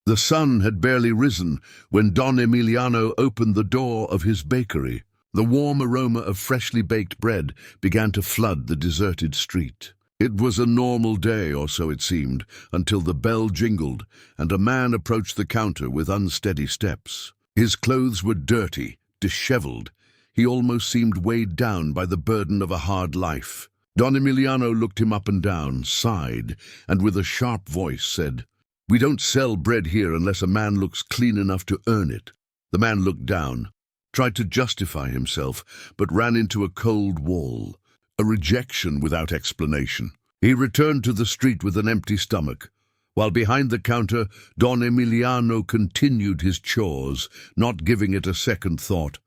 The sun had barely risen when Don Emiliano opened the door of his bakery. The warm aroma of freshly baked bread began to flood the deserted street. It was a normal day, or so it seemed, until the bell jingled and a man approached the counter with unsteady steps. His clothes were dirty, disheveled. He almost seemed weighed down by the burden of a hard life. Don Emiliano looked him up and down, sighed, and with a sharp voice said, "We don't sell bread here unless a man looks clean enough to earn it." The man looked down, tried to justify himself, but ran into a cold wall, a rejection without explanation. He returned to the street with an empty stomach. While behind the counter, Don Emiliano continued his chores, not giving it a second thought.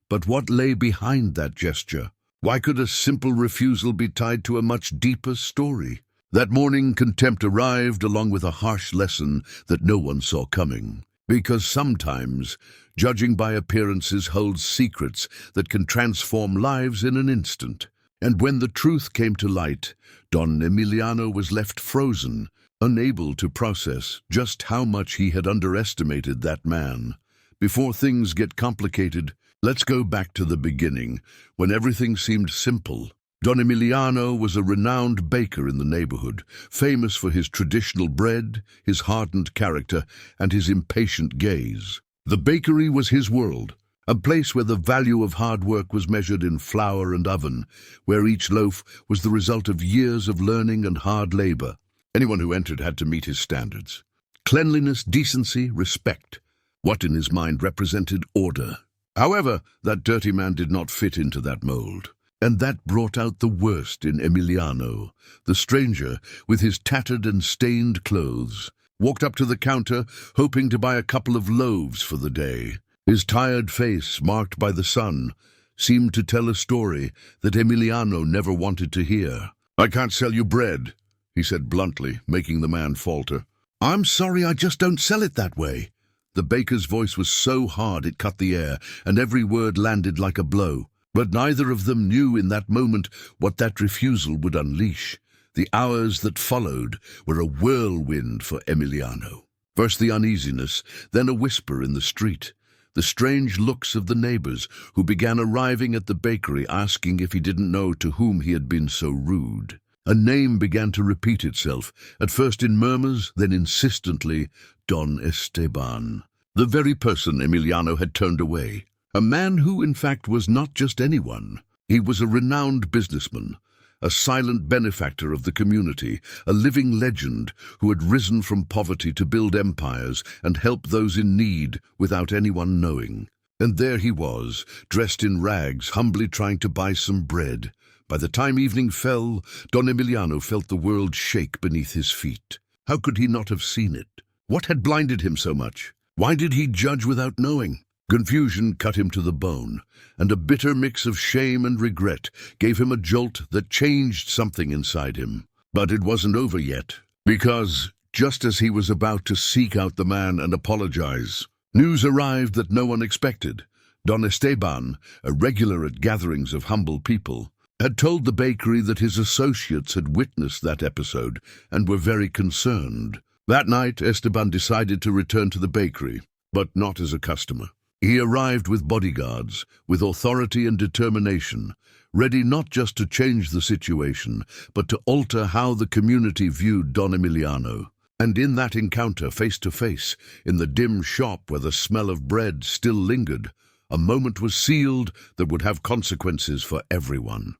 But what lay behind that gesture? Why could a simple refusal be tied to a much deeper story? That morning, contempt arrived along with a harsh lesson that no one saw coming. Because sometimes, judging by appearances holds secrets that can transform lives in an instant. And when the truth came to light, Don Emiliano was left frozen, unable to process just how much he had underestimated that man. Before things get complicated, let's go back to the beginning, when everything seemed simple. Don Emiliano was a renowned baker in the neighborhood, famous for his traditional bread, his hardened character, and his impatient gaze. The bakery was his world, a place where the value of hard work was measured in flour and oven, where each loaf was the result of years of learning and hard labor. Anyone who entered had to meet his standards. Cleanliness, decency, respect. What in his mind represented order. However, that dirty man did not fit into that mold. And that brought out the worst in Emiliano. The stranger, with his tattered and stained clothes, walked up to the counter, hoping to buy a couple of loaves for the day. His tired face, marked by the sun, seemed to tell a story that Emiliano never wanted to hear. "I can't sell you bread," he said bluntly, making the man falter. "I'm sorry, I just don't sell it that way." The baker's voice was so hard it cut the air, and every word landed like a blow. But neither of them knew in that moment what that refusal would unleash. The hours that followed were a whirlwind for Emiliano. First the uneasiness, then a whisper in the street. The strange looks of the neighbors who began arriving at the bakery asking if he didn't know to whom he had been so rude. A name began to repeat itself, at first in murmurs, then insistently, Don Esteban. The very person Emiliano had turned away. A man who, in fact, was not just anyone. He was a renowned businessman, a silent benefactor of the community, a living legend who had risen from poverty to build empires and help those in need without anyone knowing. And there he was, dressed in rags, humbly trying to buy some bread. By the time evening fell, Don Emiliano felt the world shake beneath his feet. How could he not have seen it? What had blinded him so much? Why did he judge without knowing? Confusion cut him to the bone, and a bitter mix of shame and regret gave him a jolt that changed something inside him. But it wasn't over yet, because just as he was about to seek out the man and apologize, news arrived that no one expected. Don Esteban, a regular at gatherings of humble people, had told the bakery that his associates had witnessed that episode and were very concerned. That night, Esteban decided to return to the bakery, but not as a customer. He arrived with bodyguards, with authority and determination, ready not just to change the situation, but to alter how the community viewed Don Emiliano. And in that encounter, face to face, in the dim shop where the smell of bread still lingered, a moment was sealed that would have consequences for everyone.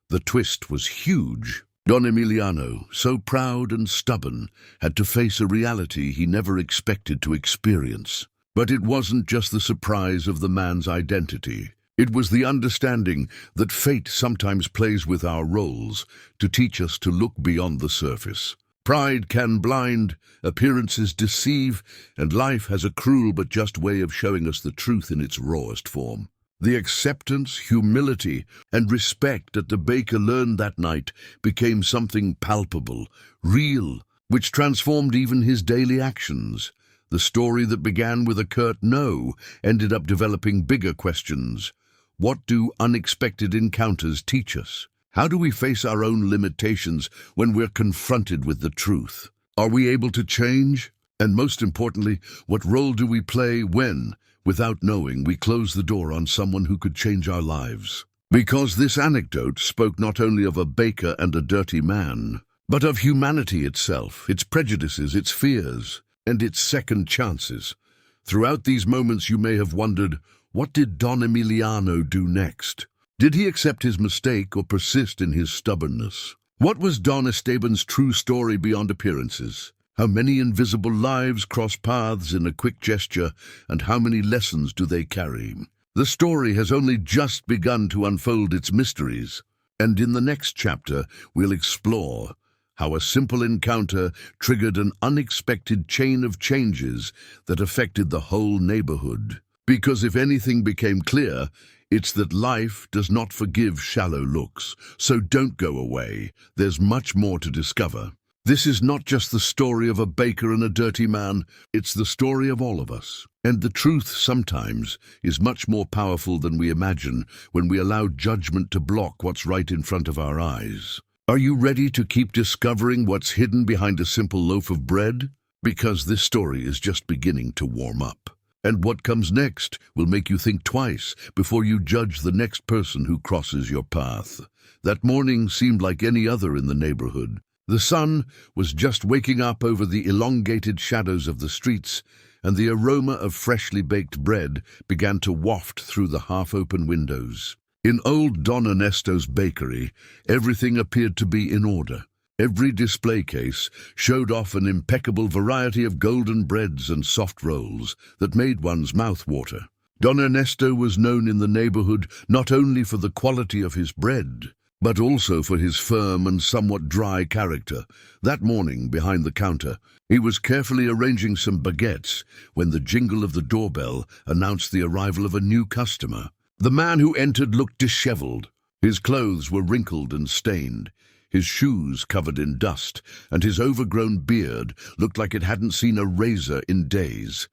The twist was huge. Don Emiliano, so proud and stubborn, had to face a reality he never expected to experience. But it wasn't just the surprise of the man's identity. It was the understanding that fate sometimes plays with our roles to teach us to look beyond the surface. Pride can blind, appearances deceive, and life has a cruel but just way of showing us the truth in its rawest form. The acceptance, humility, and respect that the baker learned that night became something palpable, real, which transformed even his daily actions. The story that began with a curt no ended up developing bigger questions. What do unexpected encounters teach us? How do we face our own limitations when we're confronted with the truth? Are we able to change? And most importantly, what role do we play when, without knowing, we close the door on someone who could change our lives? Because this anecdote spoke not only of a baker and a dirty man, but of humanity itself, its prejudices, its fears, and its second chances. Throughout these moments you may have wondered, what did Don Emiliano do next? Did he accept his mistake or persist in his stubbornness? What was Don Esteban's true story beyond appearances? How many invisible lives cross paths in a quick gesture, and how many lessons do they carry? The story has only just begun to unfold its mysteries, and in the next chapter we'll explore how a simple encounter triggered an unexpected chain of changes that affected the whole neighborhood. Because if anything became clear, it's that life does not forgive shallow looks. So don't go away. There's much more to discover. This is not just the story of a baker and a dirty man, it's the story of all of us. And the truth sometimes is much more powerful than we imagine when we allow judgment to block what's right in front of our eyes. Are you ready to keep discovering what's hidden behind a simple loaf of bread? Because this story is just beginning to warm up. And what comes next will make you think twice before you judge the next person who crosses your path. That morning seemed like any other in the neighborhood. The sun was just waking up over the elongated shadows of the streets, and the aroma of freshly baked bread began to waft through the half-open windows. In old Don Ernesto's bakery, everything appeared to be in order. Every display case showed off an impeccable variety of golden breads and soft rolls that made one's mouth water. Don Ernesto was known in the neighborhood not only for the quality of his bread, but also for his firm and somewhat dry character. That morning, behind the counter, he was carefully arranging some baguettes when the jingle of the doorbell announced the arrival of a new customer. The man who entered looked disheveled. His clothes were wrinkled and stained, his shoes covered in dust, and his overgrown beard looked like it hadn't seen a razor in days,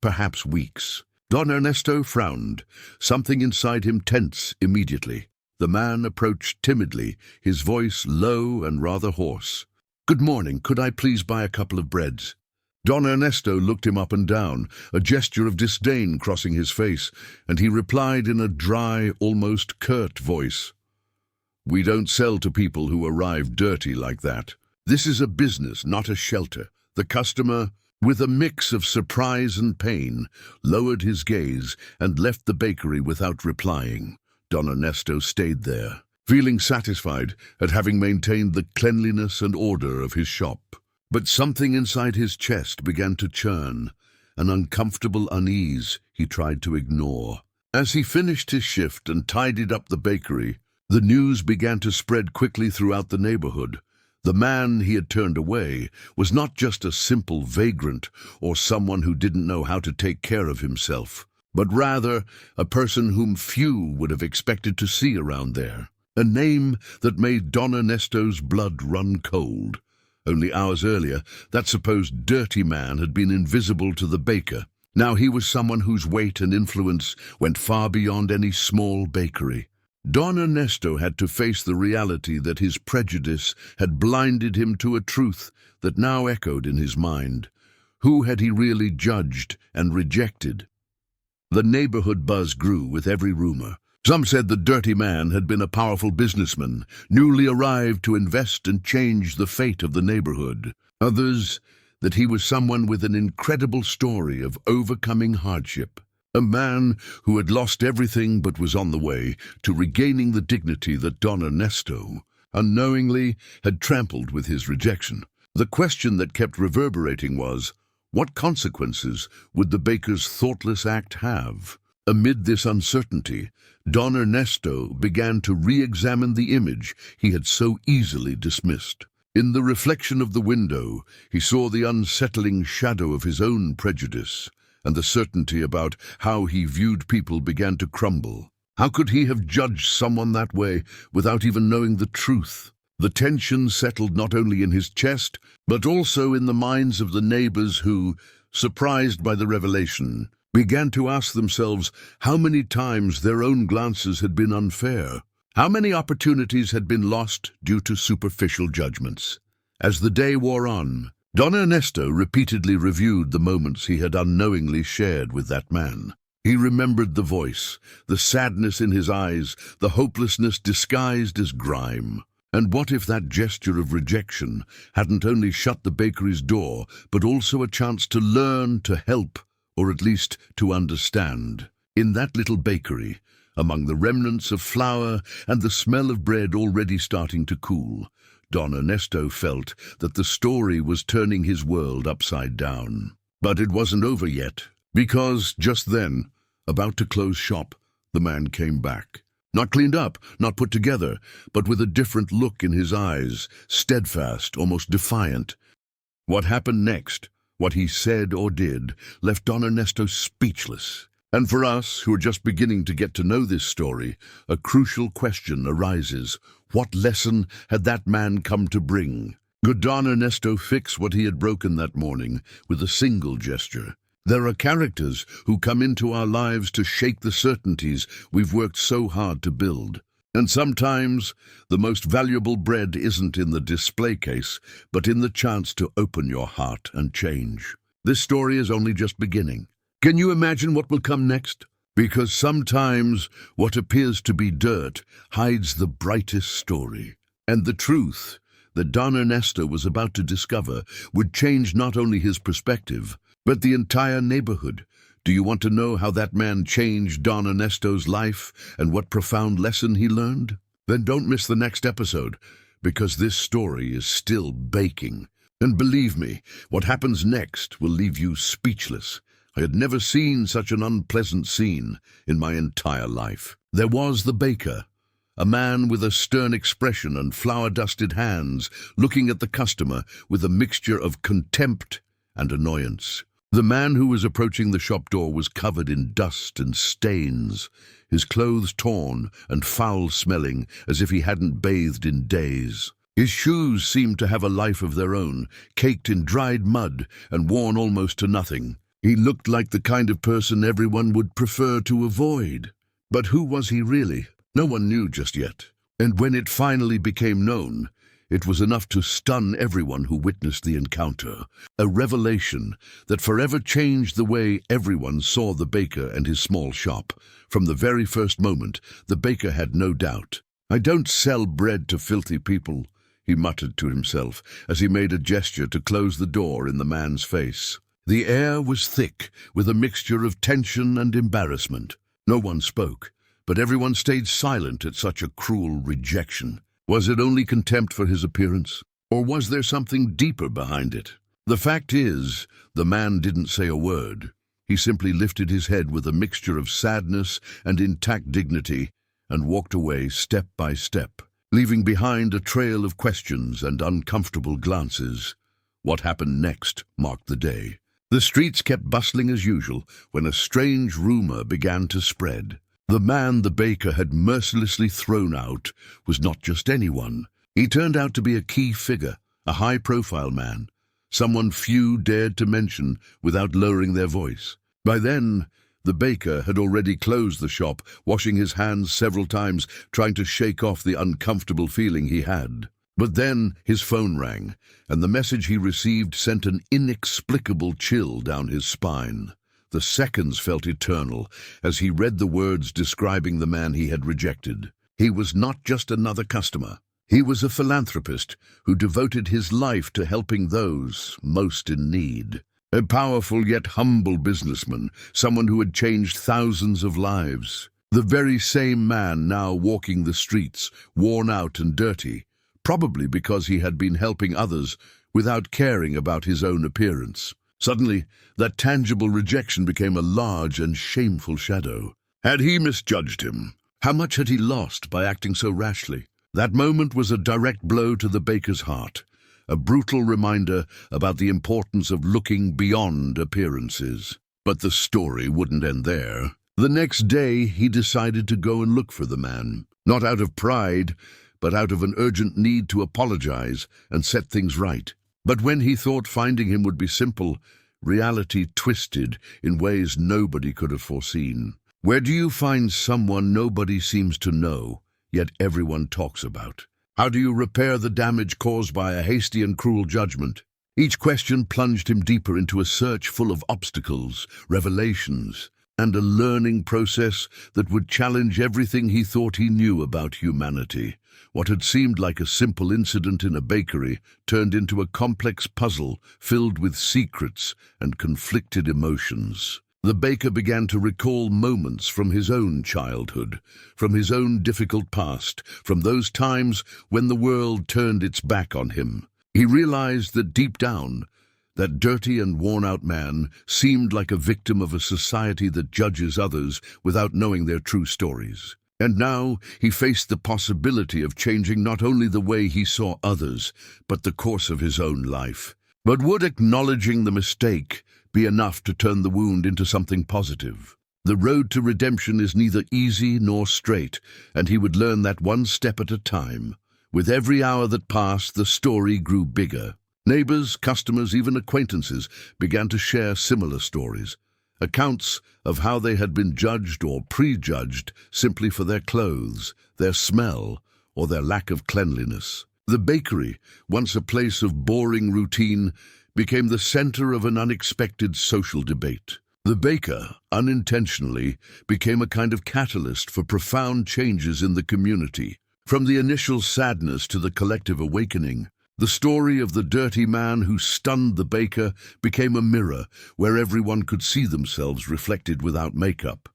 perhaps weeks. Don Ernesto frowned, something inside him tense immediately. The man approached timidly, his voice low and rather hoarse. "Good morning, could I please buy a couple of breads?" Don Ernesto looked him up and down, a gesture of disdain crossing his face, and he replied in a dry, almost curt voice, "We don't sell to people who arrive dirty like that. This is a business, not a shelter." The customer, with a mix of surprise and pain, lowered his gaze and left the bakery without replying. Don Ernesto stayed there, feeling satisfied at having maintained the cleanliness and order of his shop. But something inside his chest began to churn, an uncomfortable unease he tried to ignore. As he finished his shift and tidied up the bakery, the news began to spread quickly throughout the neighborhood. The man he had turned away was not just a simple vagrant or someone who didn't know how to take care of himself, but rather a person whom few would have expected to see around there. A name that made Don Ernesto's blood run cold. Only hours earlier, that supposed dirty man had been invisible to the baker. Now he was someone whose weight and influence went far beyond any small bakery. Don Ernesto had to face the reality that his prejudice had blinded him to a truth that now echoed in his mind. Who had he really judged and rejected? The neighborhood buzz grew with every rumor. Some said the dirty man had been a powerful businessman, newly arrived to invest and change the fate of the neighborhood. Others, that he was someone with an incredible story of overcoming hardship. A man who had lost everything but was on the way to regaining the dignity that Don Ernesto, unknowingly, had trampled with his rejection. The question that kept reverberating was, what consequences would the baker's thoughtless act have? Amid this uncertainty, Don Ernesto began to re-examine the image he had so easily dismissed. In the reflection of the window, he saw the unsettling shadow of his own prejudice, and the certainty about how he viewed people began to crumble. How could he have judged someone that way without even knowing the truth? The tension settled not only in his chest, but also in the minds of the neighbors who, surprised by the revelation, began to ask themselves how many times their own glances had been unfair, how many opportunities had been lost due to superficial judgments. As the day wore on, Don Ernesto repeatedly reviewed the moments he had unknowingly shared with that man. He remembered the voice, the sadness in his eyes, the hopelessness disguised as grime. And what if that gesture of rejection hadn't only shut the bakery's door, but also a chance to learn, to help, or at least to understand? In that little bakery, among the remnants of flour and the smell of bread already starting to cool, Don Ernesto felt that the story was turning his world upside down. But it wasn't over yet, because just then, about to close shop, the man came back. Not cleaned up, not put together, but with a different look in his eyes, steadfast, almost defiant. What happened next, what he said or did, left Don Ernesto speechless. And for us, who are just beginning to get to know this story, a crucial question arises. What lesson had that man come to bring? Could Don Ernesto fix what he had broken that morning with a single gesture? There are characters who come into our lives to shake the certainties we've worked so hard to build. And sometimes the most valuable bread isn't in the display case, but in the chance to open your heart and change. This story is only just beginning. Can you imagine what will come next? Because sometimes what appears to be dirt hides the brightest story. And the truth that Don Ernesto was about to discover would change not only his perspective, but the entire neighborhood. Do you want to know how that man changed Don Ernesto's life and what profound lesson he learned? Then don't miss the next episode, because this story is still baking. And believe me, what happens next will leave you speechless. I had never seen such an unpleasant scene in my entire life. There was the baker, a man with a stern expression and flour-dusted hands, looking at the customer with a mixture of contempt and annoyance. The man who was approaching the shop door was covered in dust and stains, his clothes torn and foul-smelling as if he hadn't bathed in days. His shoes seemed to have a life of their own, caked in dried mud and worn almost to nothing. He looked like the kind of person everyone would prefer to avoid. But who was he really? No one knew just yet. And when it finally became known, it was enough to stun everyone who witnessed the encounter. A revelation that forever changed the way everyone saw the baker and his small shop. From the very first moment, the baker had no doubt. "I don't sell bread to filthy people," he muttered to himself as he made a gesture to close the door in the man's face. The air was thick with a mixture of tension and embarrassment. No one spoke, but everyone stayed silent at such a cruel rejection. Was it only contempt for his appearance, or was there something deeper behind it? The fact is, the man didn't say a word. He simply lifted his head with a mixture of sadness and intact dignity and walked away step by step, leaving behind a trail of questions and uncomfortable glances. What happened next marked the day. The streets kept bustling as usual when a strange rumor began to spread. The man the baker had mercilessly thrown out was not just anyone. He turned out to be a key figure, a high-profile man, someone few dared to mention without lowering their voice. By then, the baker had already closed the shop, washing his hands several times, trying to shake off the uncomfortable feeling he had. But then his phone rang, and the message he received sent an inexplicable chill down his spine. The seconds felt eternal as he read the words describing the man he had rejected. He was not just another customer. He was a philanthropist who devoted his life to helping those most in need. A powerful yet humble businessman, someone who had changed thousands of lives. The very same man now walking the streets, worn out and dirty, probably because he had been helping others without caring about his own appearance. Suddenly, that tangible rejection became a large and shameful shadow. Had he misjudged him? How much had he lost by acting so rashly? That moment was a direct blow to the baker's heart, a brutal reminder about the importance of looking beyond appearances. But the story wouldn't end there. The next day, he decided to go and look for the man, not out of pride, but out of an urgent need to apologize and set things right. But when he thought finding him would be simple, reality twisted in ways nobody could have foreseen. Where do you find someone nobody seems to know, yet everyone talks about? How do you repair the damage caused by a hasty and cruel judgment? Each question plunged him deeper into a search full of obstacles, revelations, and a learning process that would challenge everything he thought he knew about humanity. What had seemed like a simple incident in a bakery turned into a complex puzzle filled with secrets and conflicted emotions. The baker began to recall moments from his own childhood, from his own difficult past, from those times when the world turned its back on him. He realized that deep down, that dirty and worn-out man seemed like a victim of a society that judges others without knowing their true stories. And now he faced the possibility of changing not only the way he saw others, but the course of his own life. But would acknowledging the mistake be enough to turn the wound into something positive? The road to redemption is neither easy nor straight, and he would learn that one step at a time. With every hour that passed, the story grew bigger. Neighbors, customers, even acquaintances began to share similar stories. Accounts of how they had been judged or prejudged simply for their clothes, their smell, or their lack of cleanliness. The bakery, once a place of boring routine, became the center of an unexpected social debate. The baker, unintentionally, became a kind of catalyst for profound changes in the community. From the initial sadness to the collective awakening, the story of the dirty man who stunned the baker became a mirror where everyone could see themselves reflected without makeup.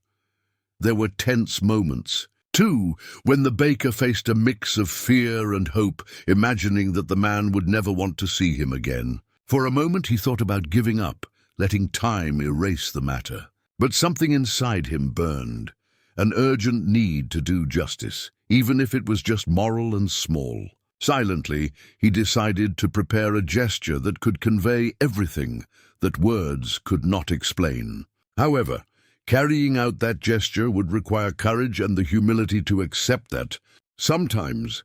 There were tense moments, too, when the baker faced a mix of fear and hope, imagining that the man would never want to see him again. For a moment he thought about giving up, letting time erase the matter. But something inside him burned, an urgent need to do justice, even if it was just moral and small. Silently, he decided to prepare a gesture that could convey everything that words could not explain. However, carrying out that gesture would require courage and the humility to accept that sometimes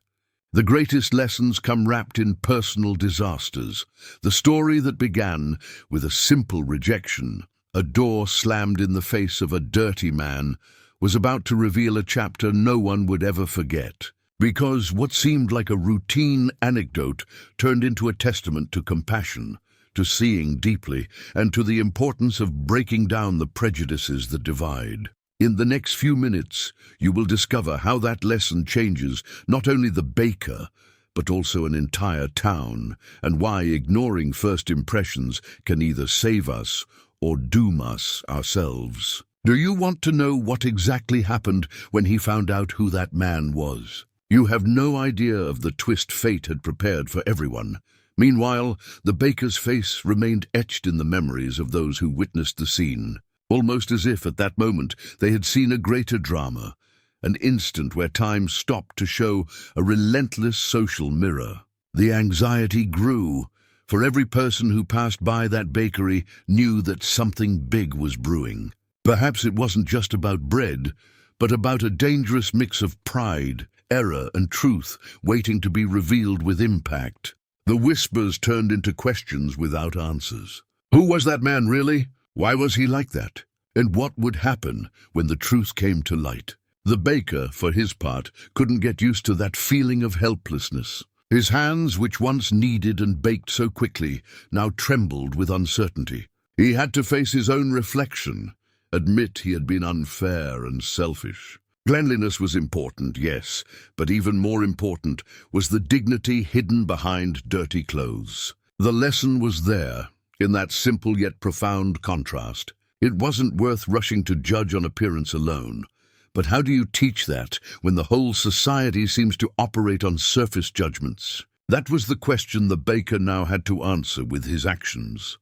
the greatest lessons come wrapped in personal disasters. The story that began with a simple rejection, a door slammed in the face of a dirty man, was about to reveal a chapter no one would ever forget. Because what seemed like a routine anecdote turned into a testament to compassion, to seeing deeply, and to the importance of breaking down the prejudices that divide. In the next few minutes, you will discover how that lesson changes not only the baker, but also an entire town, and why ignoring first impressions can either save us or doom us ourselves. Do you want to know what exactly happened when he found out who that man was? You have no idea of the twist fate had prepared for everyone. Meanwhile, the baker's face remained etched in the memories of those who witnessed the scene, almost as if at that moment they had seen a greater drama, an instant where time stopped to show a relentless social mirror. The anxiety grew, for every person who passed by that bakery knew that something big was brewing. Perhaps it wasn't just about bread, but about a dangerous mix of pride, error, and truth waiting to be revealed with impact. The whispers turned into questions without answers. Who was that man really? Why was he like that? And what would happen when the truth came to light? The baker, for his part, couldn't get used to that feeling of helplessness. His hands, which once kneaded and baked so quickly, now trembled with uncertainty. He had to face his own reflection, admit he had been unfair and selfish. Cleanliness was important, yes, but even more important was the dignity hidden behind dirty clothes. The lesson was there, in that simple yet profound contrast. It wasn't worth rushing to judge on appearance alone. But how do you teach that when the whole society seems to operate on surface judgments? That was the question the baker now had to answer with his actions.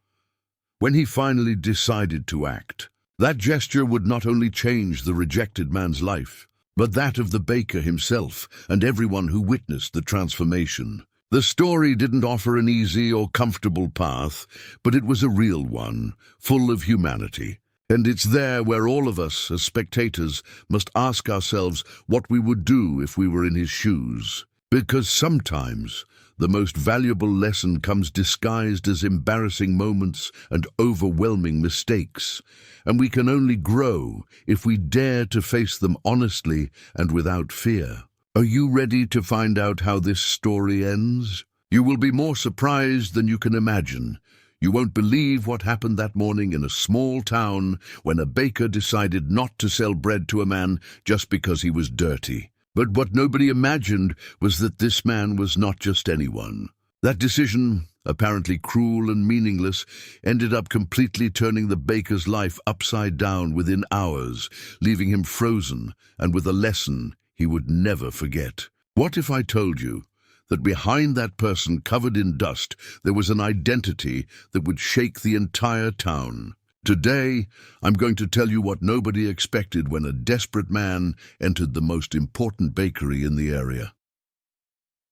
When he finally decided to act, that gesture would not only change the rejected man's life, but that of the baker himself and everyone who witnessed the transformation. The story didn't offer an easy or comfortable path, but it was a real one, full of humanity. And it's there where all of us, as spectators, must ask ourselves what we would do if we were in his shoes. Because sometimes the most valuable lesson comes disguised as embarrassing moments and overwhelming mistakes, and we can only grow if we dare to face them honestly and without fear. Are you ready to find out how this story ends? You will be more surprised than you can imagine. You won't believe what happened that morning in a small town when a baker decided not to sell bread to a man just because he was dirty. But what nobody imagined was that this man was not just anyone. That decision, apparently cruel and meaningless, ended up completely turning the baker's life upside down within hours, leaving him frozen and with a lesson he would never forget. What if I told you that behind that person covered in dust there was an identity that would shake the entire town? Today, I'm going to tell you what nobody expected when a desperate man entered the most important bakery in the area.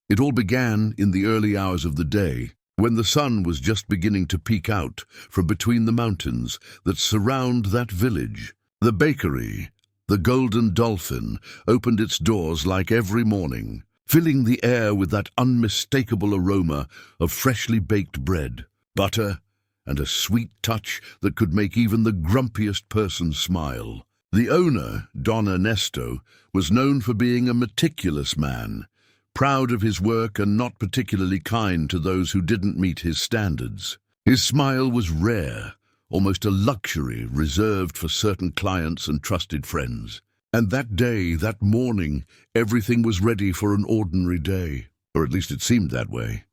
It all began in the early hours of the day, when the sun was just beginning to peek out from between the mountains that surround that village. The bakery, the Golden Dolphin, opened its doors like every morning, filling the air with that unmistakable aroma of freshly baked bread, butter, and a sweet touch that could make even the grumpiest person smile. The owner, Don Ernesto, was known for being a meticulous man, proud of his work and not particularly kind to those who didn't meet his standards. His smile was rare, almost a luxury reserved for certain clients and trusted friends. And that day, that morning, everything was ready for an ordinary day, or at least it seemed that way.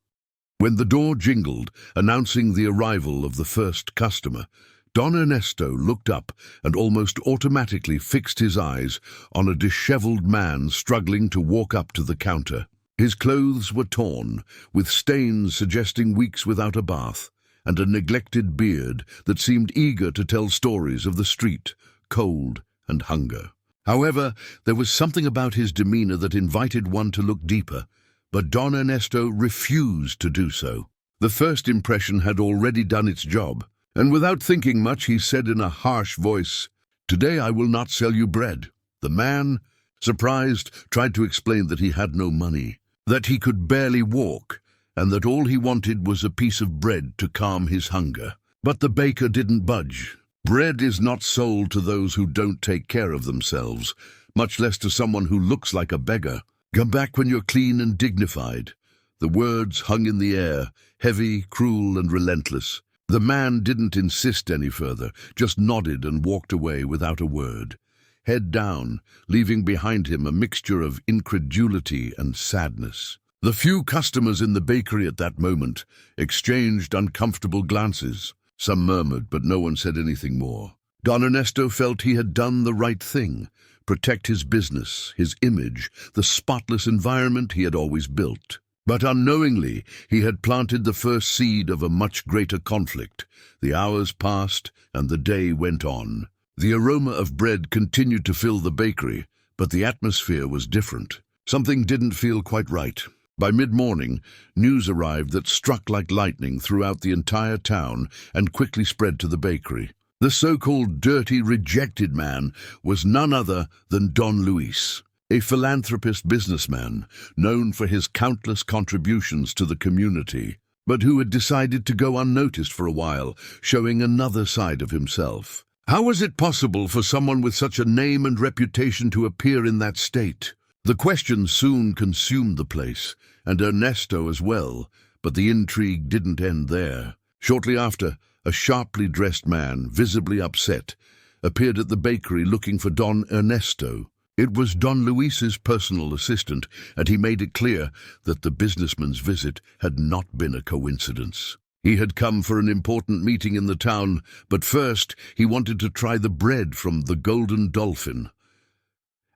When the door jingled, announcing the arrival of the first customer, Don Ernesto looked up and almost automatically fixed his eyes on a disheveled man struggling to walk up to the counter. His clothes were torn, with stains suggesting weeks without a bath, and a neglected beard that seemed eager to tell stories of the street, cold, and hunger. However, there was something about his demeanor that invited one to look deeper, but Don Ernesto refused to do so. The first impression had already done its job, and without thinking much he said in a harsh voice, "Today I will not sell you bread." The man, surprised, tried to explain that he had no money, that he could barely walk, and that all he wanted was a piece of bread to calm his hunger. But the baker didn't budge. Bread is not sold to those who don't take care of themselves, much less to someone who looks like a beggar. "Come back when you're clean and dignified." The words hung in the air, heavy, cruel, and relentless. The man didn't insist any further, just nodded and walked away without a word, head down, leaving behind him a mixture of incredulity and sadness. The few customers in the bakery at that moment exchanged uncomfortable glances. Some murmured, but no one said anything more. Don Ernesto felt he had done the right thing, protect his business, his image, the spotless environment he had always built. But unknowingly, he had planted the first seed of a much greater conflict. The hours passed, and the day went on. The aroma of bread continued to fill the bakery, but the atmosphere was different. Something didn't feel quite right. By mid-morning, news arrived that struck like lightning throughout the entire town and quickly spread to the bakery. The so-called dirty, rejected man was none other than Don Luis, a philanthropist businessman known for his countless contributions to the community, but who had decided to go unnoticed for a while, showing another side of himself. How was it possible for someone with such a name and reputation to appear in that state? The question soon consumed the place, and Ernesto as well, but the intrigue didn't end there. Shortly after, a sharply dressed man, visibly upset, appeared at the bakery looking for Don Ernesto. It was Don Luis's personal assistant, and he made it clear that the businessman's visit had not been a coincidence. He had come for an important meeting in the town, but first he wanted to try the bread from the Golden Dolphin.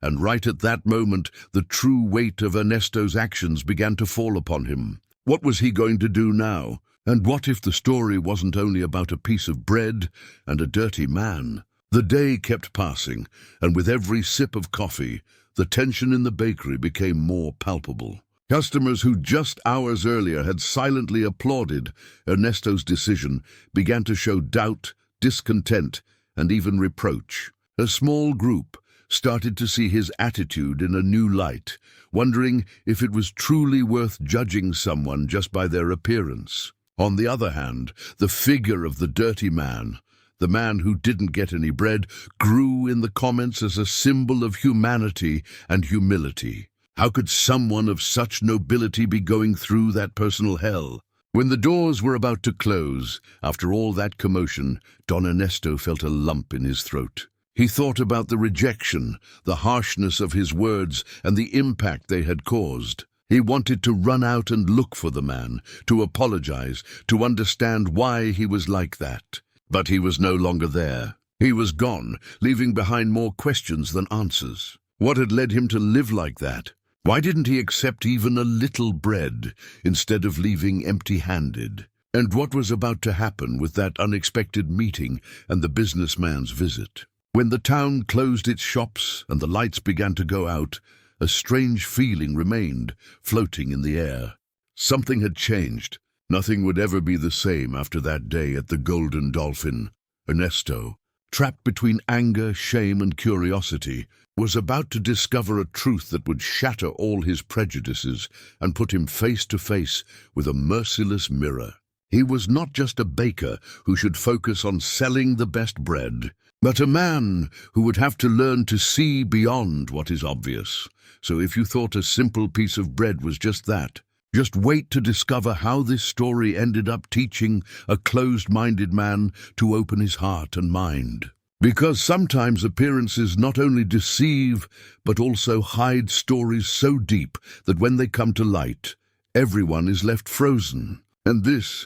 And right at that moment, the true weight of Ernesto's actions began to fall upon him. What was he going to do now? And what if the story wasn't only about a piece of bread and a dirty man? The day kept passing, and with every sip of coffee, the tension in the bakery became more palpable. Customers who just hours earlier had silently applauded Ernesto's decision began to show doubt, discontent, and even reproach. A small group started to see his attitude in a new light, wondering if it was truly worth judging someone just by their appearance. On the other hand, the figure of the dirty man, the man who didn't get any bread, grew in the comments as a symbol of humanity and humility. How could someone of such nobility be going through that personal hell? When the doors were about to close, after all that commotion, Don Ernesto felt a lump in his throat. He thought about the rejection, the harshness of his words, and the impact they had caused. He wanted to run out and look for the man, to apologize, to understand why he was like that. But he was no longer there. He was gone, leaving behind more questions than answers. What had led him to live like that? Why didn't he accept even a little bread instead of leaving empty-handed? And what was about to happen with that unexpected meeting and the businessman's visit? When the town closed its shops and the lights began to go out, a strange feeling remained, floating in the air. Something had changed. Nothing would ever be the same after that day at the Golden Dolphin. Ernesto, trapped between anger, shame, and curiosity, was about to discover a truth that would shatter all his prejudices and put him face to face with a merciless mirror. He was not just a baker who should focus on selling the best bread, but a man who would have to learn to see beyond what is obvious. So if you thought a simple piece of bread was just that, just wait to discover how this story ended up teaching a closed-minded man to open his heart and mind. Because sometimes appearances not only deceive, but also hide stories so deep that when they come to light, everyone is left frozen. And this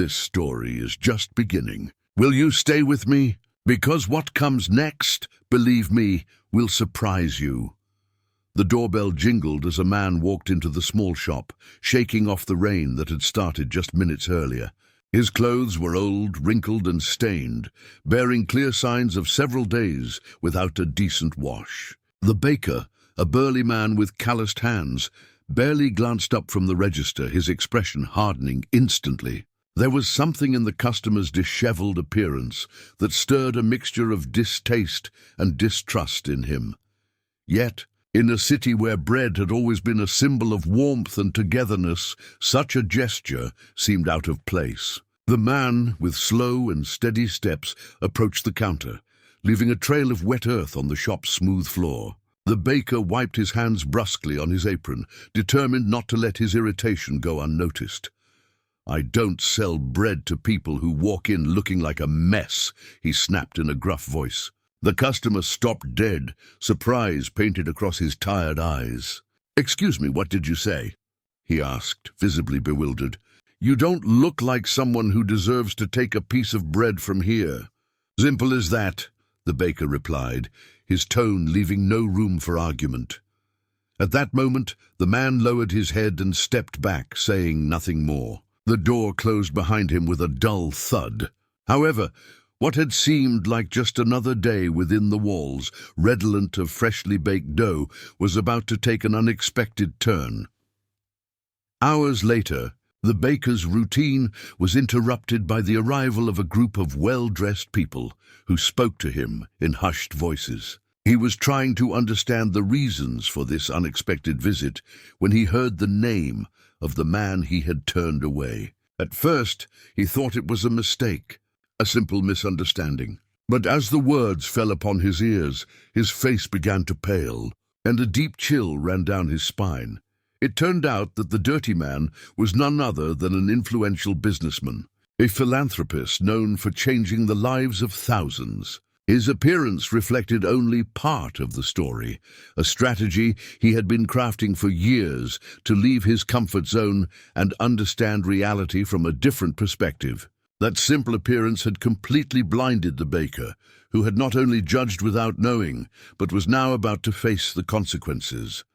story is just beginning. Will you stay with me? Because what comes next, believe me, will surprise you. The doorbell jingled as a man walked into the small shop, shaking off the rain that had started just minutes earlier. His clothes were old, wrinkled, and stained, bearing clear signs of several days without a decent wash. The baker, a burly man with calloused hands, barely glanced up from the register, his expression hardening instantly. There was something in the customer's disheveled appearance that stirred a mixture of distaste and distrust in him. Yet, in a city where bread had always been a symbol of warmth and togetherness, such a gesture seemed out of place. The man, with slow and steady steps, approached the counter, leaving a trail of wet earth on the shop's smooth floor. The baker wiped his hands brusquely on his apron, determined not to let his irritation go unnoticed. "I don't sell bread to people who walk in looking like a mess," he snapped in a gruff voice. The customer stopped dead, surprise painted across his tired eyes. "Excuse me, what did you say?" he asked, visibly bewildered. "You don't look like someone who deserves to take a piece of bread from here." "Simple as that," the baker replied, his tone leaving no room for argument. At that moment, the man lowered his head and stepped back, saying nothing more. The door closed behind him with a dull thud. However, what had seemed like just another day within the walls, redolent of freshly baked dough, was about to take an unexpected turn. Hours later, the baker's routine was interrupted by the arrival of a group of well-dressed people who spoke to him in hushed voices. He was trying to understand the reasons for this unexpected visit when he heard the name of the man he had turned away. At first, he thought it was a mistake, a simple misunderstanding. But as the words fell upon his ears, his face began to pale, and a deep chill ran down his spine. It turned out that the dirty man was none other than an influential businessman, a philanthropist known for changing the lives of thousands. His appearance reflected only part of the story, a strategy he had been crafting for years to leave his comfort zone and understand reality from a different perspective. That simple appearance had completely blinded the baker, who had not only judged without knowing, but was now about to face the consequences.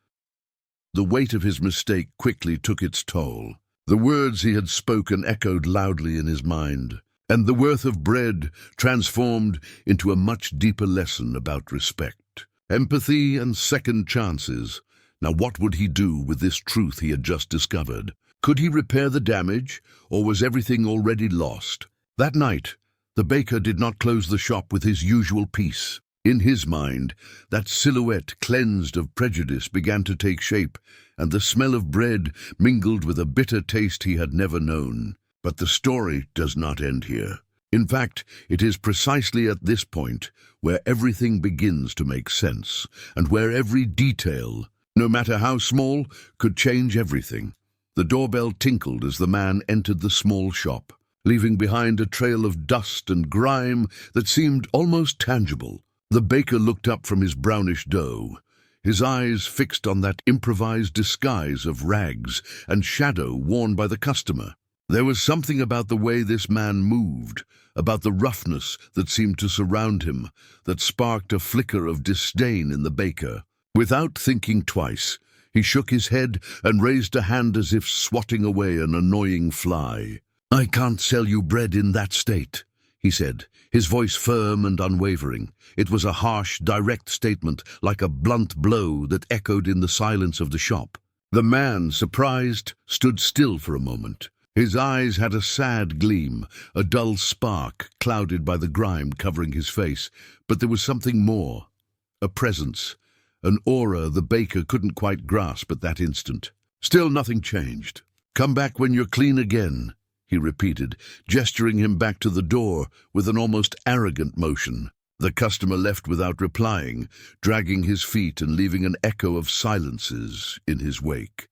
The weight of his mistake quickly took its toll. The words he had spoken echoed loudly in his mind, and the worth of bread transformed into a much deeper lesson about respect, empathy, and second chances. Now what would he do with this truth he had just discovered? Could he repair the damage, or was everything already lost? That night, the baker did not close the shop with his usual peace. In his mind, that silhouette cleansed of prejudice began to take shape, and the smell of bread mingled with a bitter taste he had never known. But the story does not end here. In fact, it is precisely at this point where everything begins to make sense, and where every detail, no matter how small, could change everything. The doorbell tinkled as the man entered the small shop, leaving behind a trail of dust and grime that seemed almost tangible. The baker looked up from his brownish dough, his eyes fixed on that improvised disguise of rags and shadow worn by the customer. There was something about the way this man moved, about the roughness that seemed to surround him, that sparked a flicker of disdain in the baker. Without thinking twice, he shook his head and raised a hand as if swatting away an annoying fly. "I can't sell you bread in that state," he said, his voice firm and unwavering. It was a harsh, direct statement, like a blunt blow that echoed in the silence of the shop. The man, surprised, stood still for a moment. His eyes had a sad gleam, a dull spark clouded by the grime covering his face, but there was something more, a presence, an aura the baker couldn't quite grasp at that instant. Still nothing changed. "Come back when you're clean again," he repeated, gesturing him back to the door with an almost arrogant motion. The customer left without replying, dragging his feet and leaving an echo of silences in his wake.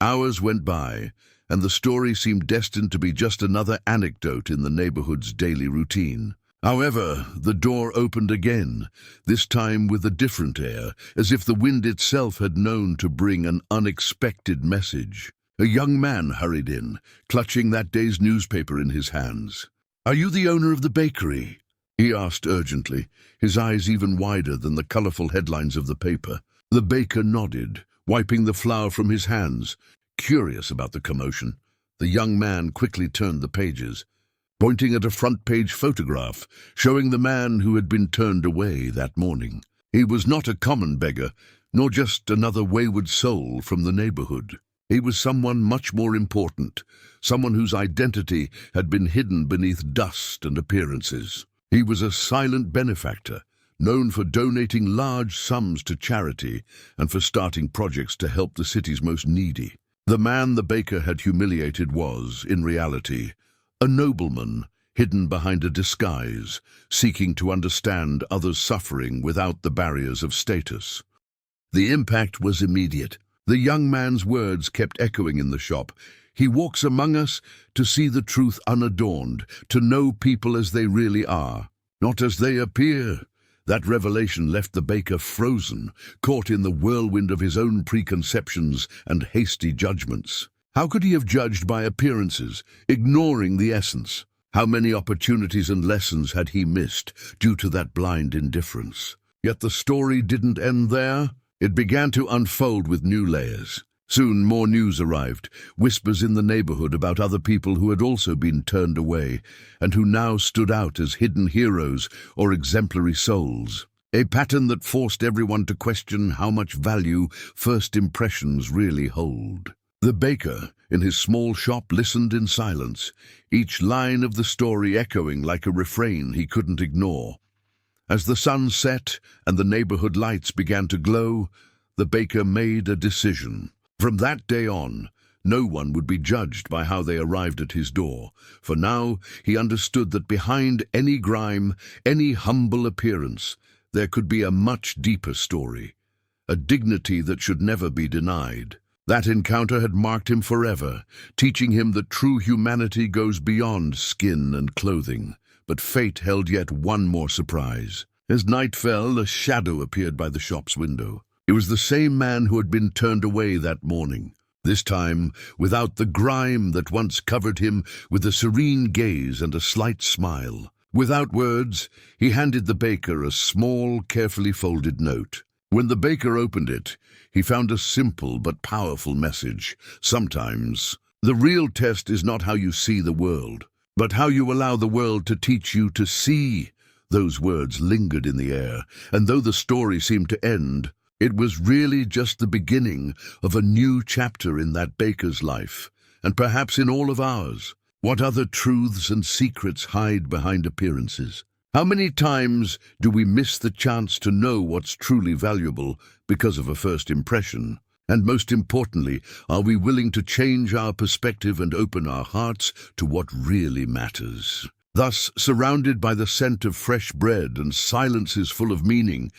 Hours went by, and the story seemed destined to be just another anecdote in the neighborhood's daily routine. However, the door opened again, this time with a different air, as if the wind itself had known to bring an unexpected message. A young man hurried in, clutching that day's newspaper in his hands. "Are you the owner of the bakery?" he asked urgently, his eyes even wider than the colorful headlines of the paper. The baker nodded, wiping the flour from his hands. Curious about the commotion, the young man quickly turned the pages, pointing at a front-page photograph showing the man who had been turned away that morning. He was not a common beggar, nor just another wayward soul from the neighborhood. He was someone much more important, someone whose identity had been hidden beneath dust and appearances. He was a silent benefactor, known for donating large sums to charity and for starting projects to help the city's most needy. The man the baker had humiliated was, in reality, a nobleman hidden behind a disguise, seeking to understand others' suffering without the barriers of status. The impact was immediate. The young man's words kept echoing in the shop. He walks among us to see the truth unadorned, to know people as they really are, not as they appear. That revelation left the baker frozen, caught in the whirlwind of his own preconceptions and hasty judgments. How could he have judged by appearances, ignoring the essence? How many opportunities and lessons had he missed due to that blind indifference? Yet the story didn't end there. It began to unfold with new layers. Soon more news arrived, whispers in the neighborhood about other people who had also been turned away and who now stood out as hidden heroes or exemplary souls. A pattern that forced everyone to question how much value first impressions really hold. The baker, in his small shop, listened in silence, each line of the story echoing like a refrain he couldn't ignore. As the sun set and the neighborhood lights began to glow, the baker made a decision. From that day on, no one would be judged by how they arrived at his door, for now he understood that behind any grime, any humble appearance, there could be a much deeper story, a dignity that should never be denied. That encounter had marked him forever, teaching him that true humanity goes beyond skin and clothing. But fate held yet one more surprise. As night fell, a shadow appeared by the shop's window. It was the same man who had been turned away that morning, this time without the grime that once covered him, with a serene gaze and a slight smile. Without words, he handed the baker a small, carefully folded note. When the baker opened it, he found a simple but powerful message. Sometimes, the real test is not how you see the world, but how you allow the world to teach you to see. Those words lingered in the air, and though the story seemed to end, it was really just the beginning of a new chapter in that baker's life, and perhaps in all of ours. What other truths and secrets hide behind appearances? How many times do we miss the chance to know what's truly valuable because of a first impression? And most importantly, are we willing to change our perspective and open our hearts to what really matters? Thus, surrounded by the scent of fresh bread and silences full of meaning,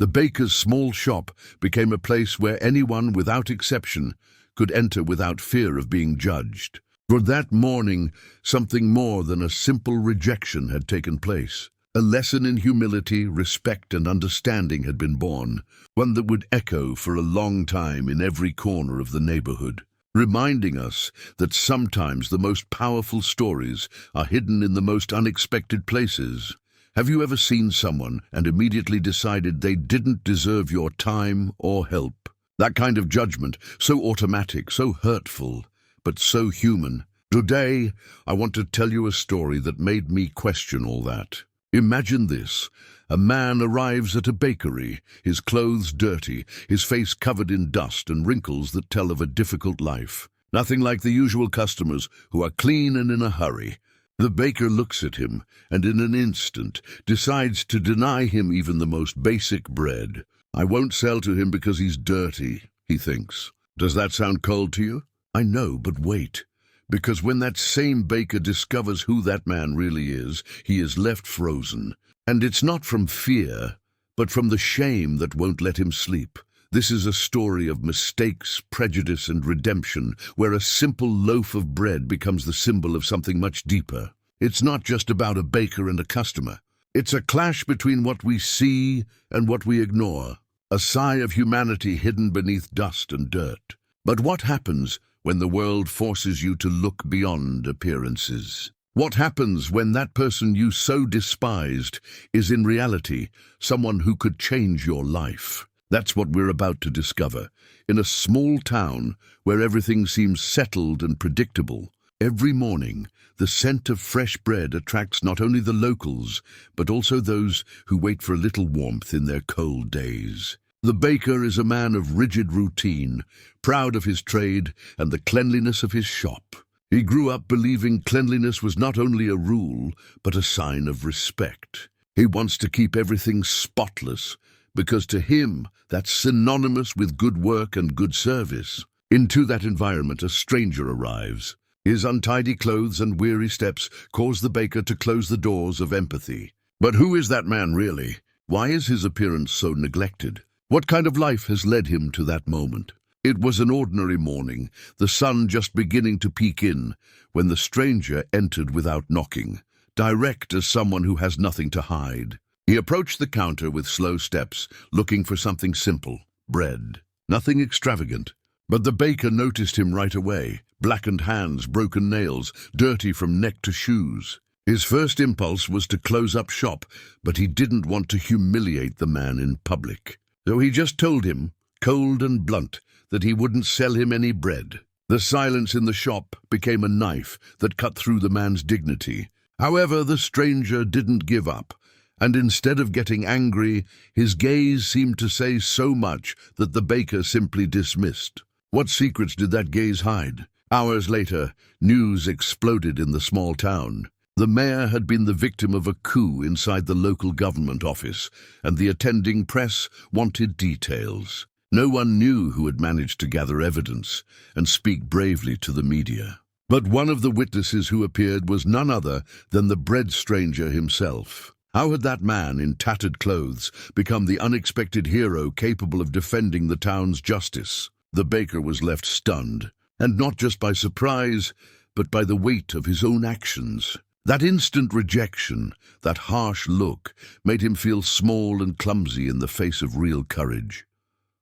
The baker's small shop became a place where anyone, without exception, could enter without fear of being judged. For that morning, something more than a simple rejection had taken place. A lesson in humility, respect, and understanding had been born, one that would echo for a long time in every corner of the neighborhood, reminding us that sometimes the most powerful stories are hidden in the most unexpected places. Have you ever seen someone and immediately decided they didn't deserve your time or help? That kind of judgment, so automatic, so hurtful, but so human. Today, I want to tell you a story that made me question all that. Imagine this. A man arrives at a bakery, his clothes dirty, his face covered in dust and wrinkles that tell of a difficult life. Nothing like the usual customers who are clean and in a hurry. The baker looks at him and in an instant decides to deny him even the most basic bread. I won't sell to him because he's dirty, he thinks. Does that sound cold to you? I know, but wait. Because when that same baker discovers who that man really is, he is left frozen. And it's not from fear, but from the shame that won't let him sleep. This is a story of mistakes, prejudice, and redemption, where a simple loaf of bread becomes the symbol of something much deeper. It's not just about a baker and a customer. It's a clash between what we see and what we ignore. A sigh of humanity hidden beneath dust and dirt. But what happens when the world forces you to look beyond appearances? What happens when that person you so despised is in reality someone who could change your life? That's what we're about to discover. In a small town where everything seems settled and predictable, every morning the scent of fresh bread attracts not only the locals, but also those who wait for a little warmth in their cold days. The baker is a man of rigid routine, proud of his trade and the cleanliness of his shop. He grew up believing cleanliness was not only a rule, but a sign of respect. He wants to keep everything spotless, because to him, that's synonymous with good work and good service. Into that environment, a stranger arrives. His untidy clothes and weary steps cause the baker to close the doors of empathy. But who is that man really? Why is his appearance so neglected? What kind of life has led him to that moment? It was an ordinary morning, the sun just beginning to peek in, when the stranger entered without knocking, direct as someone who has nothing to hide. He approached the counter with slow steps, looking for something simple, bread. Nothing extravagant. But the baker noticed him right away, blackened hands, broken nails, dirty from neck to shoes. His first impulse was to close up shop, but he didn't want to humiliate the man in public. So he just told him, cold and blunt, that he wouldn't sell him any bread. The silence in the shop became a knife that cut through the man's dignity. However, the stranger didn't give up, and instead of getting angry, his gaze seemed to say so much that the baker simply dismissed. What secrets did that gaze hide? Hours later, news exploded in the small town. The mayor had been the victim of a coup inside the local government office, and the attending press wanted details. No one knew who had managed to gather evidence and speak bravely to the media. But one of the witnesses who appeared was none other than the bread stranger himself. How had that man in tattered clothes become the unexpected hero capable of defending the town's justice? The baker was left stunned, and not just by surprise, but by the weight of his own actions. That instant rejection, that harsh look, made him feel small and clumsy in the face of real courage.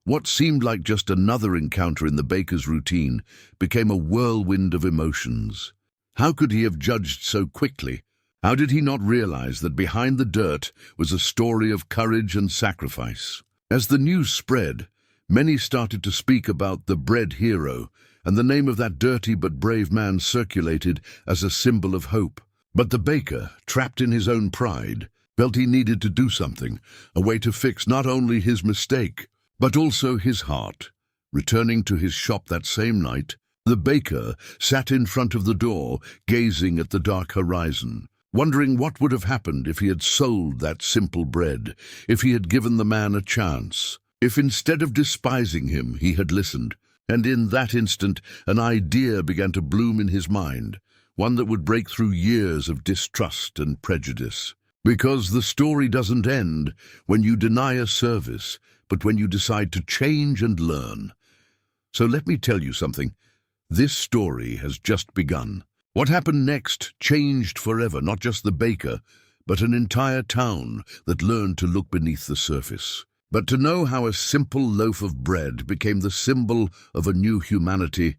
What seemed like just another encounter in the baker's routine became a whirlwind of emotions. How could he have judged so quickly? How did he not realize that behind the dirt was a story of courage and sacrifice? As the news spread, many started to speak about the bread hero, and the name of that dirty but brave man circulated as a symbol of hope. But the baker, trapped in his own pride, felt he needed to do something, a way to fix not only his mistake, but also his heart. Returning to his shop that same night, the baker sat in front of the door, gazing at the dark horizon, wondering what would have happened if he had sold that simple bread, if he had given the man a chance, if instead of despising him he had listened. And in that instant, an idea began to bloom in his mind, one that would break through years of distrust and prejudice. Because the story doesn't end when you deny a service, but when you decide to change and learn. So let me tell you something. This story has just begun. What happened next changed forever, not just the baker, but an entire town that learned to look beneath the surface. But to know how a simple loaf of bread became the symbol of a new humanity,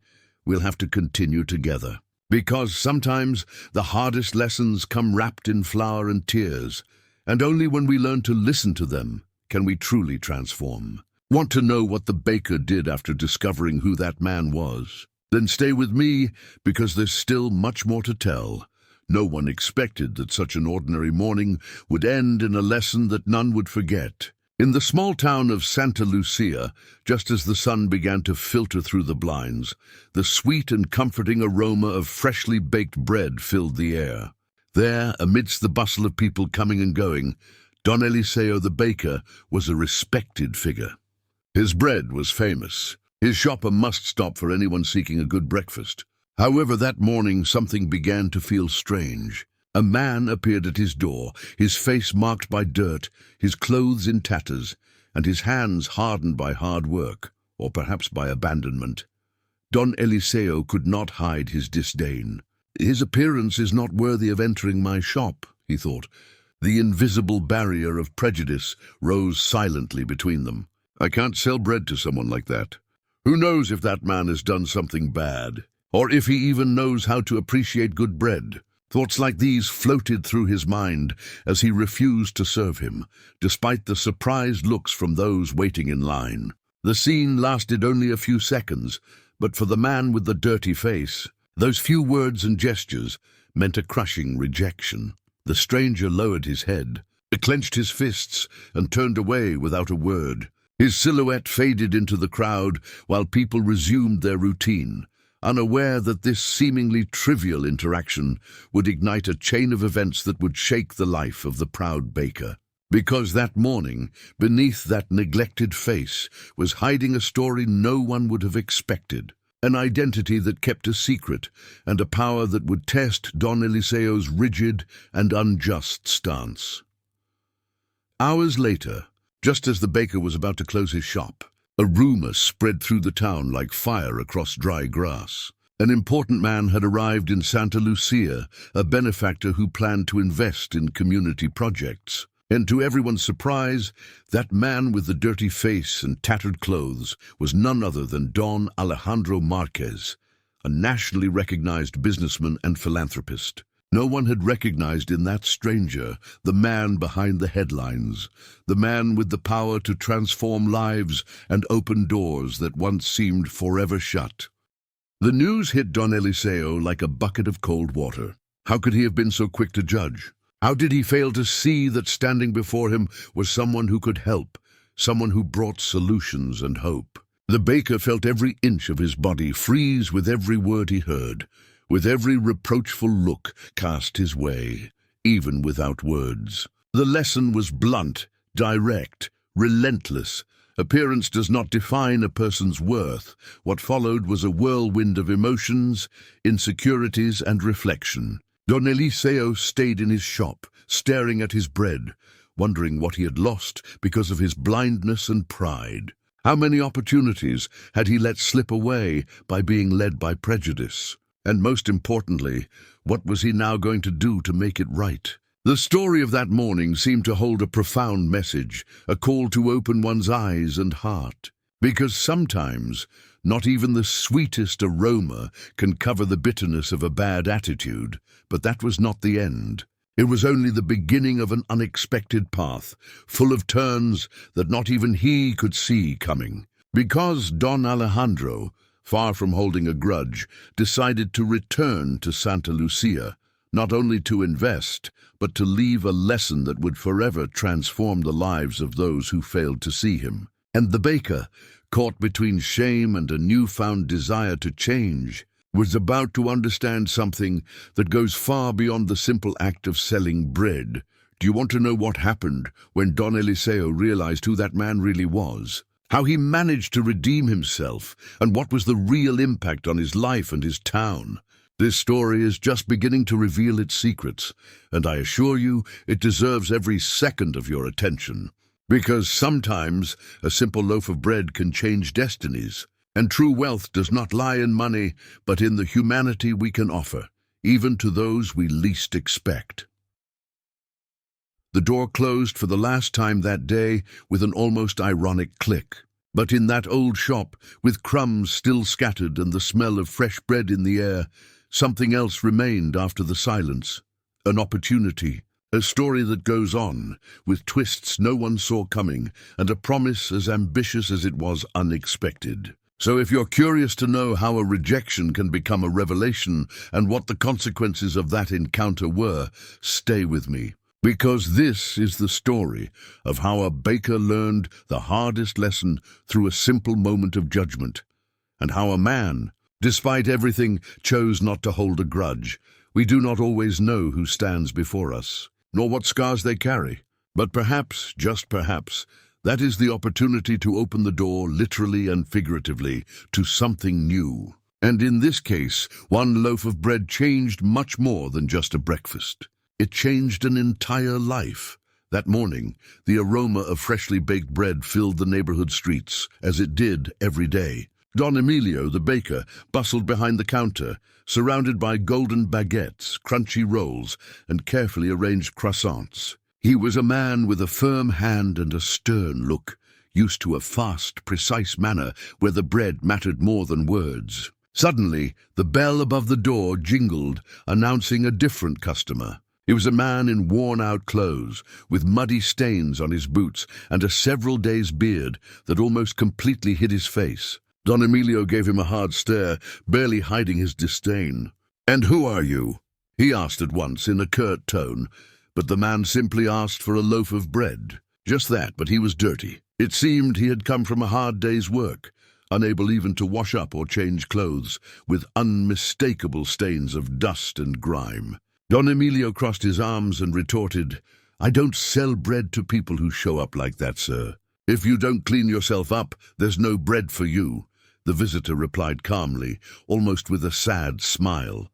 we'll have to continue together. Because sometimes the hardest lessons come wrapped in flour and tears, and only when we learn to listen to them can we truly transform. Want to know what the baker did after discovering who that man was? Then stay with me, because there's still much more to tell. No one expected that such an ordinary morning would end in a lesson that none would forget. In the small town of Santa Lucia, just as the sun began to filter through the blinds, the sweet and comforting aroma of freshly baked bread filled the air. There, amidst the bustle of people coming and going, Don Eliseo the baker was a respected figure. His bread was famous. His shop a must-stop for anyone seeking a good breakfast. However, that morning something began to feel strange. A man appeared at his door, his face marked by dirt, his clothes in tatters, and his hands hardened by hard work, or perhaps by abandonment. Don Eliseo could not hide his disdain. His appearance is not worthy of entering my shop, he thought. The invisible barrier of prejudice rose silently between them. I can't sell bread to someone like that. Who knows if that man has done something bad, or if he even knows how to appreciate good bread? Thoughts like these floated through his mind as he refused to serve him, despite the surprised looks from those waiting in line. The scene lasted only a few seconds, but for the man with the dirty face, those few words and gestures meant a crushing rejection. The stranger lowered his head, clenched his fists, and turned away without a word. His silhouette faded into the crowd while people resumed their routine, unaware that this seemingly trivial interaction would ignite a chain of events that would shake the life of the proud baker. Because that morning, beneath that neglected face, was hiding a story no one would have expected, an identity that kept a secret, and a power that would test Don Eliseo's rigid and unjust stance. Hours later, just as the baker was about to close his shop, a rumor spread through the town like fire across dry grass. An important man had arrived in Santa Lucia, a benefactor who planned to invest in community projects. And to everyone's surprise, that man with the dirty face and tattered clothes was none other than Don Alejandro Marquez, a nationally recognized businessman and philanthropist. No one had recognized in that stranger the man behind the headlines, the man with the power to transform lives and open doors that once seemed forever shut. The news hit Don Eliseo like a bucket of cold water. How could he have been so quick to judge? How did he fail to see that standing before him was someone who could help, someone who brought solutions and hope? The baker felt every inch of his body freeze with every word he heard, with every reproachful look cast his way, even without words. The lesson was blunt, direct, relentless. Appearance does not define a person's worth. What followed was a whirlwind of emotions, insecurities, and reflection. Don Eliseo stayed in his shop, staring at his bread, wondering what he had lost because of his blindness and pride. How many opportunities had he let slip away by being led by prejudice? And most importantly, what was he now going to do to make it right? The story of that morning seemed to hold a profound message, a call to open one's eyes and heart. Because sometimes, not even the sweetest aroma can cover the bitterness of a bad attitude, but that was not the end. It was only the beginning of an unexpected path, full of turns that not even he could see coming. Because Don Alejandro, far from holding a grudge, decided to return to Santa Lucia, not only to invest, but to leave a lesson that would forever transform the lives of those who failed to see him. And the baker, caught between shame and a newfound desire to change, was about to understand something that goes far beyond the simple act of selling bread. Do you want to know what happened when Don Eliseo realized who that man really was? How he managed to redeem himself, and what was the real impact on his life and his town? This story is just beginning to reveal its secrets, and I assure you it deserves every second of your attention. Because sometimes a simple loaf of bread can change destinies, and true wealth does not lie in money, but in the humanity we can offer, even to those we least expect. The door closed for the last time that day with an almost ironic click. But in that old shop, with crumbs still scattered and the smell of fresh bread in the air, something else remained after the silence. An opportunity, a story that goes on, with twists no one saw coming, and a promise as ambitious as it was unexpected. So if you're curious to know how a rejection can become a revelation and what the consequences of that encounter were, stay with me. Because this is the story of how a baker learned the hardest lesson through a simple moment of judgment, and how a man, despite everything, chose not to hold a grudge. We do not always know who stands before us, nor what scars they carry, but perhaps, just perhaps, that is the opportunity to open the door, literally and figuratively, to something new. And in this case, one loaf of bread changed much more than just a breakfast. It changed an entire life. That morning, the aroma of freshly baked bread filled the neighborhood streets, as it did every day. Don Emilio, the baker, bustled behind the counter, surrounded by golden baguettes, crunchy rolls, and carefully arranged croissants. He was a man with a firm hand and a stern look, used to a fast, precise manner where the bread mattered more than words. Suddenly, the bell above the door jingled, announcing a different customer. He was a man in worn-out clothes, with muddy stains on his boots and a several days' beard that almost completely hid his face. Don Emilio gave him a hard stare, barely hiding his disdain. "And who are you?" he asked at once in a curt tone, but the man simply asked for a loaf of bread. Just that, but he was dirty. It seemed he had come from a hard day's work, unable even to wash up or change clothes, with unmistakable stains of dust and grime. Don Emilio crossed his arms and retorted, "I don't sell bread to people who show up like that, sir. If you don't clean yourself up, there's no bread for you," the visitor replied calmly, almost with a sad smile.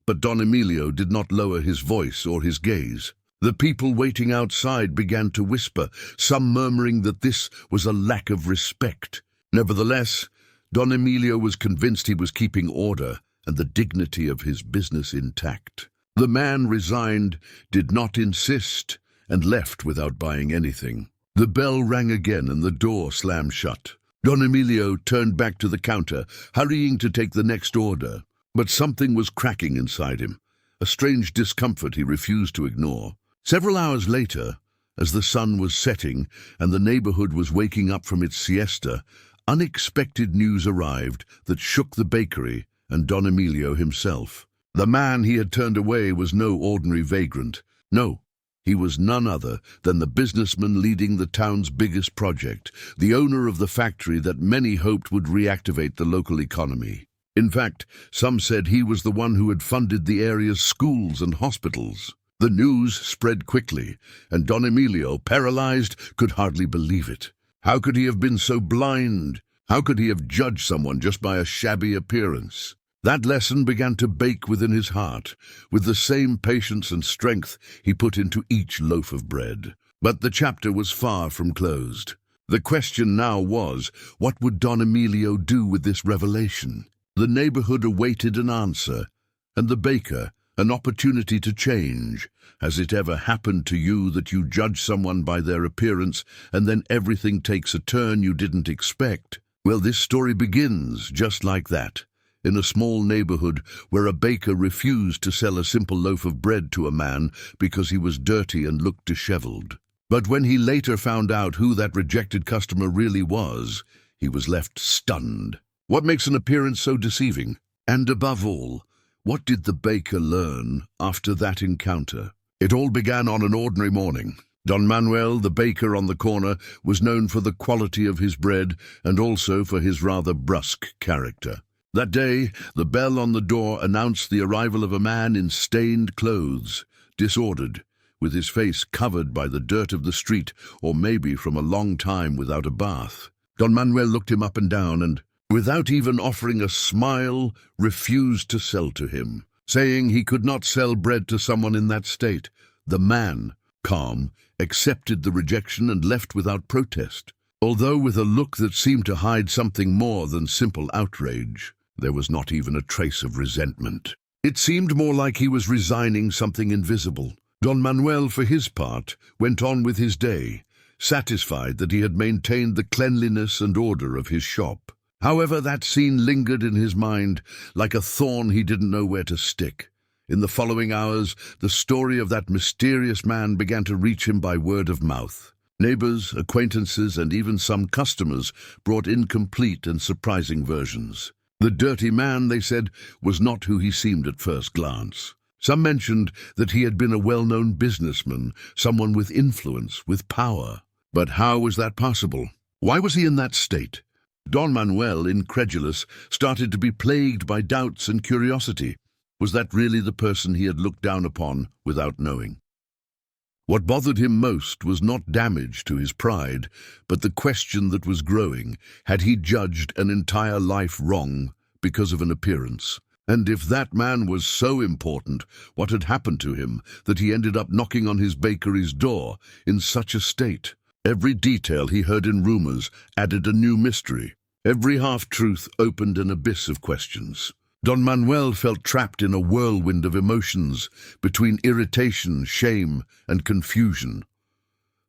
But Don Emilio did not lower his voice or his gaze. The people waiting outside began to whisper, some murmuring that this was a lack of respect. Nevertheless, Don Emilio was convinced he was keeping order and the dignity of his business intact. The man resigned, did not insist, and left without buying anything. The bell rang again and the door slammed shut. Don Emilio turned back to the counter, hurrying to take the next order. But something was cracking inside him, a strange discomfort he refused to ignore. Several hours later, as the sun was setting and the neighborhood was waking up from its siesta, unexpected news arrived that shook the bakery and Don Emilio himself. The man he had turned away was no ordinary vagrant. No, he was none other than the businessman leading the town's biggest project, the owner of the factory that many hoped would reactivate the local economy. In fact, some said he was the one who had funded the area's schools and hospitals. The news spread quickly, and Don Emilio, paralyzed, could hardly believe it. How could he have been so blind? How could he have judged someone just by a shabby appearance? That lesson began to bake within his heart, with the same patience and strength he put into each loaf of bread. But the chapter was far from closed. The question now was, what would Don Emilio do with this revelation? The neighborhood awaited an answer, and the baker, an opportunity to change. Has it ever happened to you that you judge someone by their appearance, and then everything takes a turn you didn't expect? Well, this story begins just like that. In a small neighborhood where a baker refused to sell a simple loaf of bread to a man because he was dirty and looked disheveled. But when he later found out who that rejected customer really was, he was left stunned. What makes an appearance so deceiving? And above all, what did the baker learn after that encounter? It all began on an ordinary morning. Don Manuel, the baker on the corner, was known for the quality of his bread and also for his rather brusque character. That day, the bell on the door announced the arrival of a man in stained clothes, disordered, with his face covered by the dirt of the street, or maybe from a long time without a bath. Don Manuel looked him up and down and, without even offering a smile, refused to sell to him. saying he could not sell bread to someone in that state. The man, calm, accepted the rejection and left without protest. Although with a look that seemed to hide something more than simple outrage, there was not even a trace of resentment. It seemed more like he was resigning something invisible. Don Manuel, for his part, went on with his day, satisfied that he had maintained the cleanliness and order of his shop. However, that scene lingered in his mind like a thorn he didn't know where to stick. In the following hours, the story of that mysterious man began to reach him by word of mouth. Neighbors, acquaintances, and even some customers brought incomplete and surprising versions. The dirty man, they said, was not who he seemed at first glance. Some mentioned that he had been a well-known businessman, someone with influence, with power. But how was that possible? Why was he in that state? Don Manuel, incredulous, started to be plagued by doubts and curiosity. Was that really the person he had looked down upon without knowing? What bothered him most was not damage to his pride, but the question that was growing: had he judged an entire life wrong because of an appearance? And if that man was so important, what had happened to him that he ended up knocking on his bakery's door in such a state? Every detail he heard in rumors added a new mystery. Every half-truth opened an abyss of questions. Don Manuel felt trapped in a whirlwind of emotions between irritation, shame, and confusion.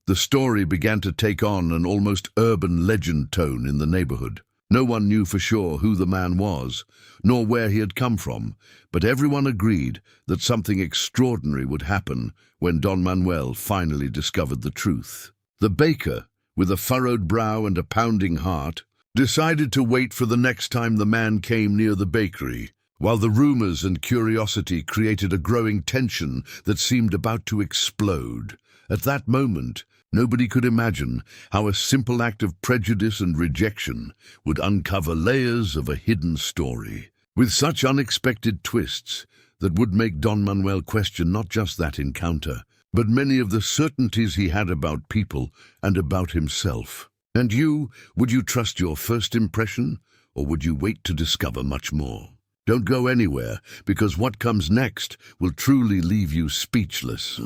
The story began to take on an almost urban legend tone in the neighborhood. No one knew for sure who the man was, nor where he had come from, but everyone agreed that something extraordinary would happen when Don Manuel finally discovered the truth. The baker, with a furrowed brow and a pounding heart, decided to wait for the next time the man came near the bakery, while the rumors and curiosity created a growing tension that seemed about to explode. At that moment, nobody could imagine how a simple act of prejudice and rejection would uncover layers of a hidden story, with such unexpected twists that would make Don Manuel question not just that encounter, but many of the certainties he had about people and about himself. And you, would you trust your first impression, or would you wait to discover much more? Don't go anywhere, because what comes next will truly leave you speechless.